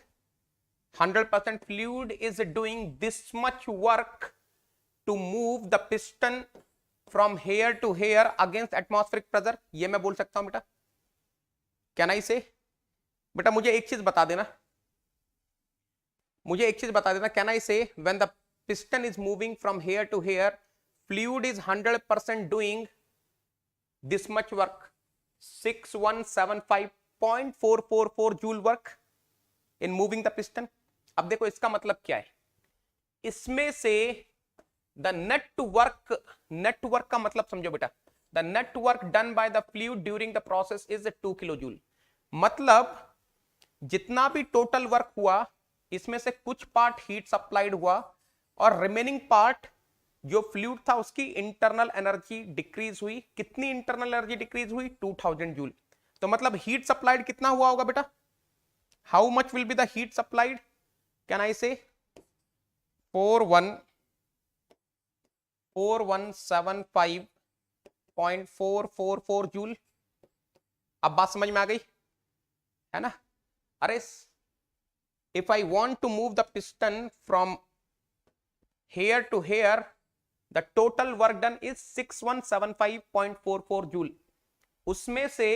100% fluid is doing this much work to move the piston from here to here against atmospheric pressure? ये मैं बोल सकता हूं बेटा? कैन आई से? बेटा मुझे एक चीज बता देना, कैन आई से when the piston is moving from here to here, fluid is 100% doing this much work, 6175.444 joule work in moving the piston. अब देखो इसका मतलब क्या है, इसमें से द नेटवर्क का मतलब समझो बेटा, the network done by the fluid during the process is 2 kilo joule. मतलब जितना भी टोटल वर्क हुआ, इसमें से कुछ पार्ट हीट सप्लाइड हुआ और रिमेनिंग पार्ट जो फ्लूइड था उसकी इंटरनल एनर्जी डिक्रीज हुई। कितनी इंटरनल एनर्जी डिक्रीज हुई? 2000 जूल। तो मतलब हीट सप्लाइड कितना हुआ होगा बेटा? How much will be the heat supplied? Can I से 4175.444 जूल। अब बात समझ में आ गई है ना? अरे if I want to move the piston from here to here, the total work done is 6175.44 joule. उसमें से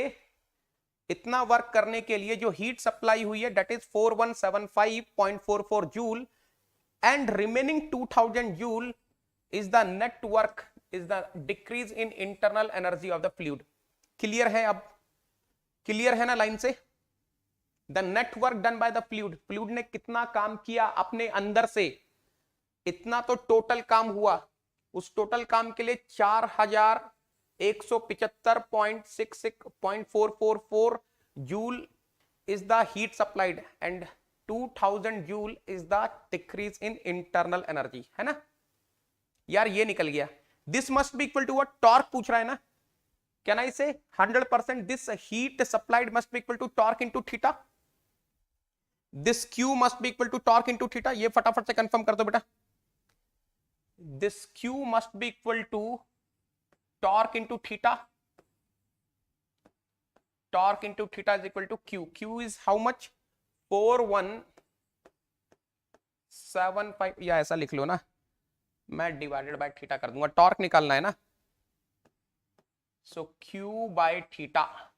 इतना वर्क करने के लिए जो हीट सप्लाई हुई है that is 4175.44 joule, and remaining 2000 joule is the net work, is the decrease in internal energy of the fluid. Clear है? अब क्लियर है ना लाइन से? The network done by the fluid ने कितना काम किया अपने अंदर से, इतना तो टोटल काम हुआ। उस टोटल काम के लिए 4175.444 joule is the heat supplied and 2000 joule is the decrease in internal energy, है ना यार? ये निकल गया। this must be equal to what? torque पूछ रहा है ना? can I say 100% this heat supplied must be equal to torque into theta? this q must be equal to torque into theta। ये फटाफट से कंफर्म कर दो बेटा। this q must be equal to torque into theta। torque into theta is equal to q। q is how much? 4175, या ऐसा लिख लो ना, मैं डिवाइडेड बाय थीटा कर दूंगा। टॉर्क निकालना है ना, सो q बाय थीटा।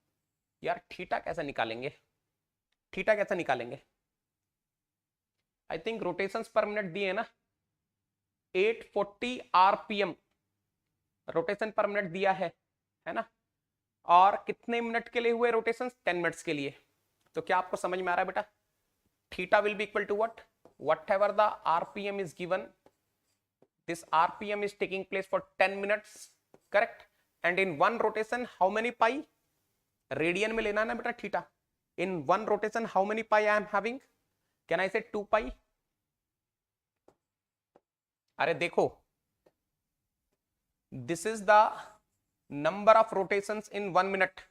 यार थीटा कैसे निकालेंगे? आई थिंक रोटेशंस पर मिनट दिए ना, 840 आरपीएम रोटेशन पर मिनट दिया है ना? और कितने मिनट के लिए हुए रोटेशंस? 10 मिनट्स के लिए। तो क्या आपको समझ में आ रहा है बेटा? Theta will be equal to what? Whatever the RPM is given, this rpm is taking place for 10 minutes, correct? and in one rotation how many pi? Radian में लेना है ना बेटा theta. in one rotation how many pi I am having? can I say 2 pi? अरे देखो, this is the number of rotations in 1 minute.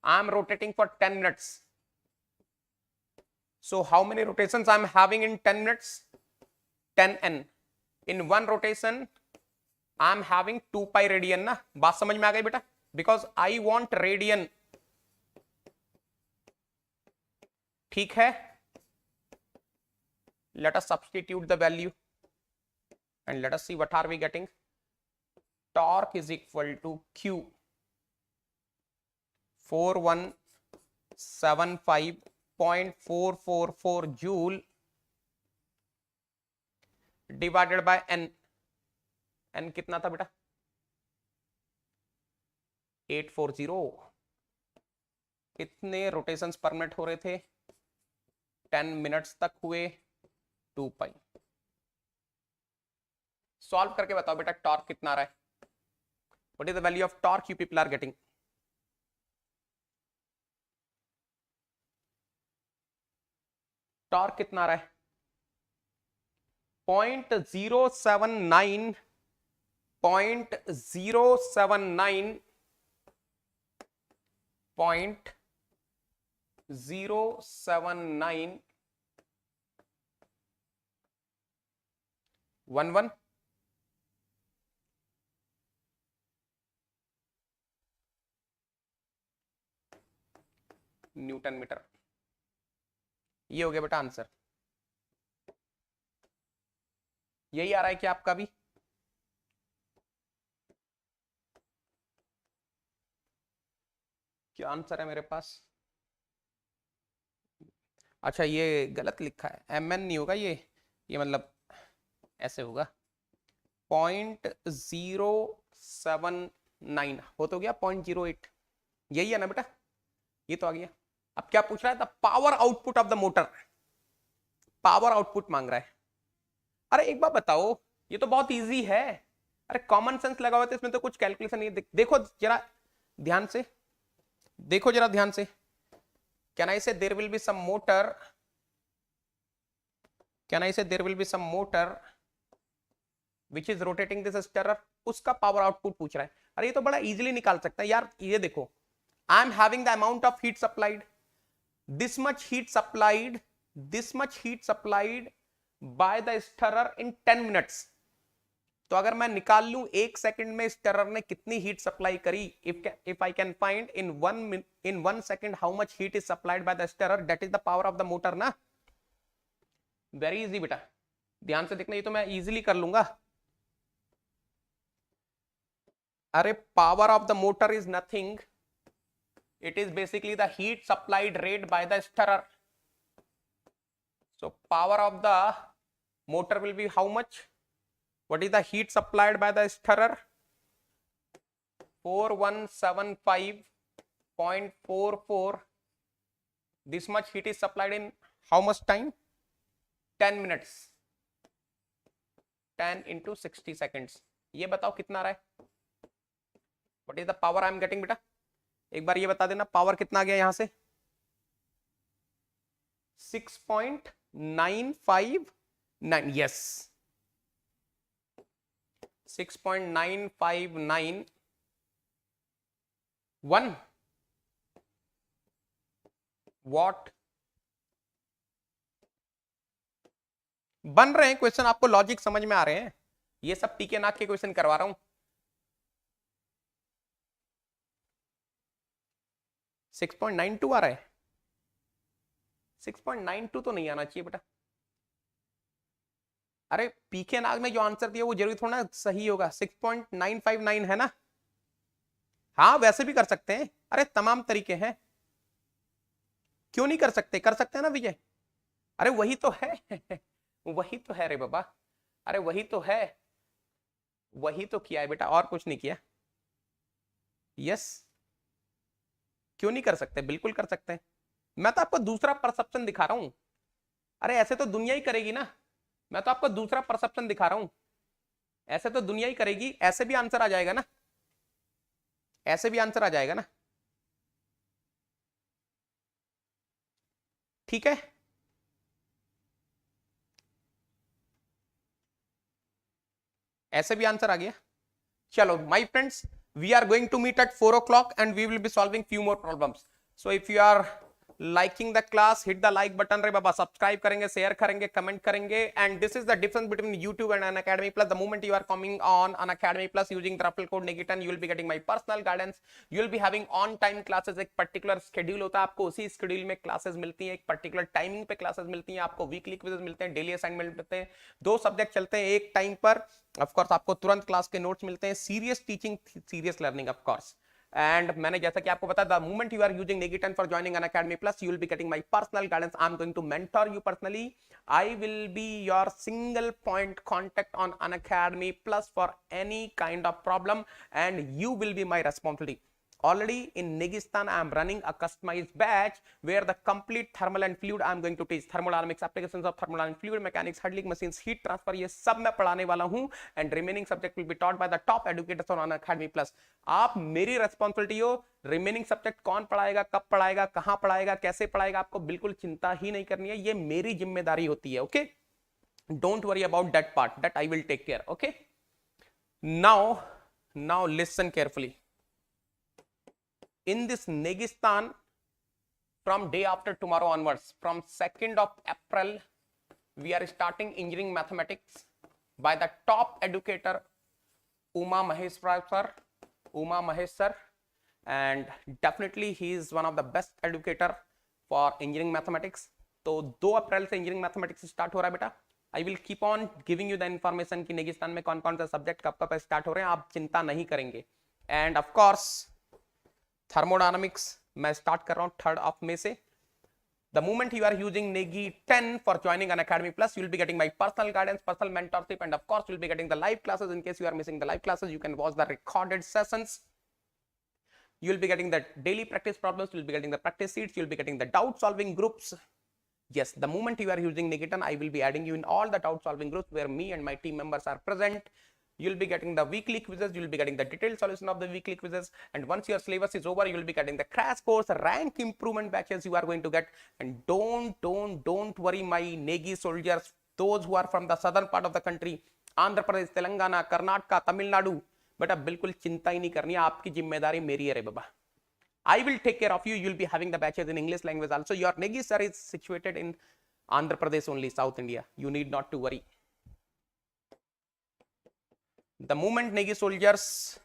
I am rotating for 10 minutes. So how many rotations I am having in 10 minutes? 10n. In one rotation I am having 2 pi radian ना। बात समझ में आ गई बेटा? Because I want radian, ठीक है? let us substitute the value and let us see what are we getting. Torque is equal to Q 4175.444 joule divided by n. n कितना था बेटा? 840. कितने रोटेशंस पर मिनट हो रहे थे? 10 मिनट्स तक हुए. 2 पाई. सॉल्व करके बताओ बेटा टॉर्क कितना आ रहा है. What is the value of torque you people are getting? Torque कितना आ रहा है? 0.079 0.079 11 न्यूटन मीटर. ये हो गया बेटा आंसर. यही आ रहा है क्या आपका भी? क्या आंसर है मेरे पास? अच्छा ये गलत लिखा है. mn नहीं होगा ये मतलब ऐसे होगा. 0.079 हो तो गया 0.08. यही है ना बेटा? ये तो आ गया. अब क्या पूछ रहा है? The power output of the motor. Power output मांग रहा है. अरे एक बात बताओ, ये तो बहुत इजी है. अरे कॉमन सेंस लगा हुआ है, इसमें तो कुछ कैलकुलेशन नहीं है. देखो जरा ध्यान से, देखो जरा ध्यान से. Can I say there will be some motor, can I say there will be some motor which is rotating this stator. उसका पावर आउटपुट पूछ रहा है. अरे ये तो बड़ा इजीली निकाल सकता है यार. ये देखो, आई am having the amount of heat supplied, this much heat supplied by the stirrer in 10 minutes. तो अगर मैं निकाल लूं 1 सेकंड में स्टरर ने कितनी हीट सप्लाई करी, if I can find in 1 second how much heat is supplied by the stirrer, that is the power of the motor ना. वेरी इजी बेटा, ध्यान से देखना. ये तो मैं इजीली कर लूंगा. अरे power of the motor is nothing, it is basically the heat supplied rate by the stirrer. So power of the motor will be how much? What is the heat supplied by the stirrer? 4175.44. This much heat is supplied in how much time? 10 minutes. 10 into 60 seconds. ये बताओ कितना रहा है? What is the power I am getting बेटा? एक बार ये बता देना पावर कितना आ गया यहां से. 6.959. Yes, 6.9591 what. बन रहे हैं क्वेश्चन, आपको लॉजिक समझ में आ रहे हैं. ये सब पीके नाक के क्वेश्चन करवा रहा हूं. 6.92 आ रहा है. 6.92 तो नहीं आना चाहिए बेटा. अरे पीके नाग में जो आंसर दिया वो जरूरी थोड़ा सही होगा. 6.959 है ना. हाँ वैसे भी कर सकते हैं. अरे तमाम तरीके हैं, क्यों नहीं कर सकते? कर सकते हैं ना विजय. अरे वही तो है वही तो है रे बाबा. अरे वही तो है, वही तो किया है बेटा, और कुछ नहीं किया. यस, क्यों नहीं कर सकते? बिल्कुल कर सकते हैं. मैं तो आपको दूसरा परसेप्शन दिखा रहा हूं. अरे ऐसे तो दुनिया ही करेगी ना. मैं तो आपको दूसरा परसेप्शन दिखा रहा हूं. ऐसे तो दुनिया ही करेगी. ऐसे भी आंसर आ जाएगा ना, ऐसे भी आंसर आ जाएगा ना. ठीक है, ऐसे भी आंसर आ गया. चलो my friends, we are going to meet at 4 o'clock and we will be solving few more problems. So if you are liking the class, hit the like button रे बाबा, subscribe करेंगे, share करेंगे, comment करेंगे. And this is the difference between YouTube and Unacademy Plus. The moment you are coming on Unacademy Plus using the referral code NEGI10, you will be getting my personal guidance. You will be having on time classes. एक particular schedule होता है, आपको उसी schedule में classes मिलती हैं, एक particular timing पे classes मिलती हैं, आपको weekly quizzes मिलते हैं, daily assignment मिलते हैं, 2 subject चलते हैं एक time पर. Of course आपको तुरंत क्लास के नोट्स मिलते हैं. Serious teaching, serious learning, of course. And मैंने जैसा कि आपको पता, the moment you are using NEGI10 for joining Unacademy Plus, you will be getting my personal guidance. I'm going to mentor you personally. I will be your single point contact on Unacademy Plus for any kind of problem, and you will be my responsibility. Already in Negistan, I am running a customized batch where the complete thermal and fluid I am going to teach. Thermodynamics, applications of thermodynamics, fluid mechanics, hurtling machines, heat transfer, ये सब मैं पढ़ाने वाला हूँ. And remaining subject will be taught by the top educators on Unacademy Plus. आप मेरी responsibility हो, remaining subject कौन पढ़ाएगा, कब पढ़ाएगा, कहाँ पढ़ाएगा, कैसे पढ़ाएगा, आपको बिल्कुल चिंता ही नहीं करनी है. ये मेरी जिम्मेदारी होती है. Okay? Don't worry about that part. That I will take care. Okay? Now listen carefully. In this Negistan, from day after tomorrow onwards, from 2nd of April, we are starting engineering mathematics by the top educator Uma Mahesh sir, and definitely he is one of the best educator for engineering mathematics. तो 2 अप्रैल से engineering mathematics start हो रहा है बेटा. I will keep on giving you the information कि नेगिस्तान में कौन कौन सा सब्जेक्ट कब कब स्टार्ट हो रहे हैं, आप चिंता नहीं करेंगे. And of course थर्मोडायनामिक्स मैं स्टार्ट कर रहा हूं 3rd of May से. The moment you are using NEGI10 for joining Unacademy Plus, you will be getting my personal guidance, personal mentorship, and of course you will be getting the live classes. In case you are missing the live classes, you can watch the recorded sessions. You will be getting the daily practice problems, you will be getting the practice sheets, you will be getting the doubt solving groups. Yes, the moment you are using NEGI10, I will be adding you in all the doubt solving groups where me and my team members are present. You'll be getting the weekly quizzes, you'll be getting the detailed solution of the weekly quizzes, and once your syllabus is over, you will be getting the crash course rank improvement batches you are going to get. And don't worry, my Negi soldiers, those who are from the southern part of the country, Andhra Pradesh, Telangana, Karnataka, Tamil Nadu, बेटा बिल्कुल चिंता ही नहीं करनी है, आपकी जिम्मेदारी मेरी है रे बाबा. I will take care of you. You will be having the batches in English language also. Your Negi sir is situated in Andhra Pradesh only, South India. You need not to worry. The moment Negi soldiers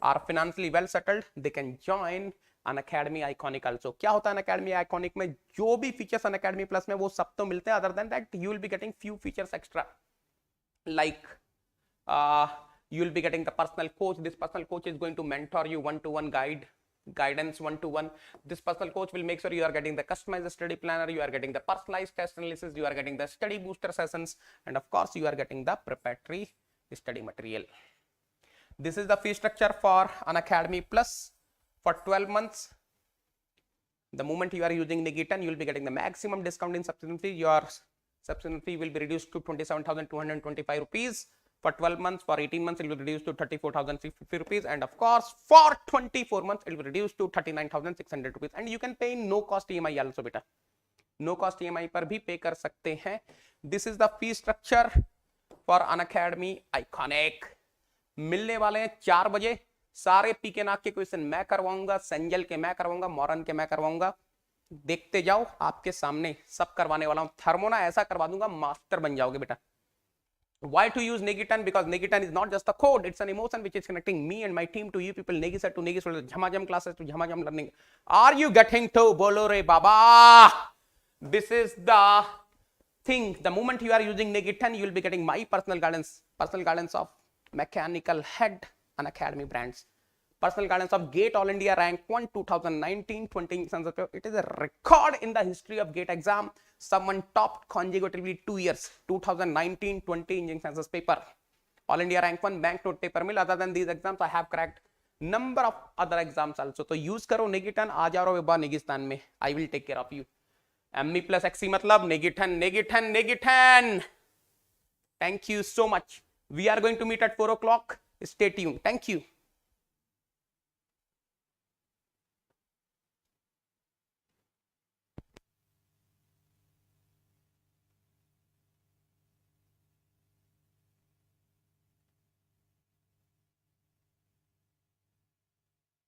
are financially well settled, they can join Unacademy Iconic also. क्या होता है Unacademy Iconic में? जो भी features Unacademy Plus में वो सब तो मिलते हैं. Other than that, you will be getting few features extra. Like you will be getting the personal coach. This personal coach is going to mentor you one-to-one guidance one-to-one. This personal coach will make sure you are getting the customized study planner, you are getting the personalized test analysis, you are getting the study booster sessions, and of course you are getting the preparatory study material. This is the fee structure for Unacademy Plus for 12 months. The moment you are using NEGI10, you will be getting the maximum discount in subscription fee. Your subscription fee will be reduced to 27,225 rupees. For 12 months, for 18 months, it will reduce to 34,350 rupees. And of course, for 24 months, it will reduce to 39,600 rupees. And you can pay no cost EMI also, beta. No cost EMI पर भी pay कर सकते हैं. This is the fee structure for Unacademy Iconic. मिलने वाले हैं 4 बजे. सारे पीके नाक के क्वेश्चन मैं करवाऊंगा, संजल के मैं करवाऊंगा, मॉरन के मैं करवाऊंगा. देखते जाओ, आपके सामने सब करवाने वाला हूं. थर्मोना ऐसा करवा दूंगा, मास्टर बन जाओगे बेटा. Why to use NEGI10? Because NEGI10 is not just a code, it's an emotion which is connecting me and my team to you people. Negi sir to Negi sir, Jhamajam classes to Jhamajam learning. Are you getting to? Bolo re baba. This is the thing. The moment you are using NEGI10, you will be getting my personal guidance of Mechanical Head Unacademy brands. Personal guidance of GATE All India Rank 1 2019-20. It is a record in the history of GATE exam. Someone topped consecutively 2 years, 2019-20 Engineering Sciences paper. All India Rank 1 banknote paper mill. Other than these exams, I have cracked number of other exams also. So use करो NEGI10, आ जाओ एक बार नेगिस्तान में. I will take care of you. ME plus XC मतलब NEGI10. Thank you so much. We are going to meet at 4 o'clock. Stay tuned. Thank you.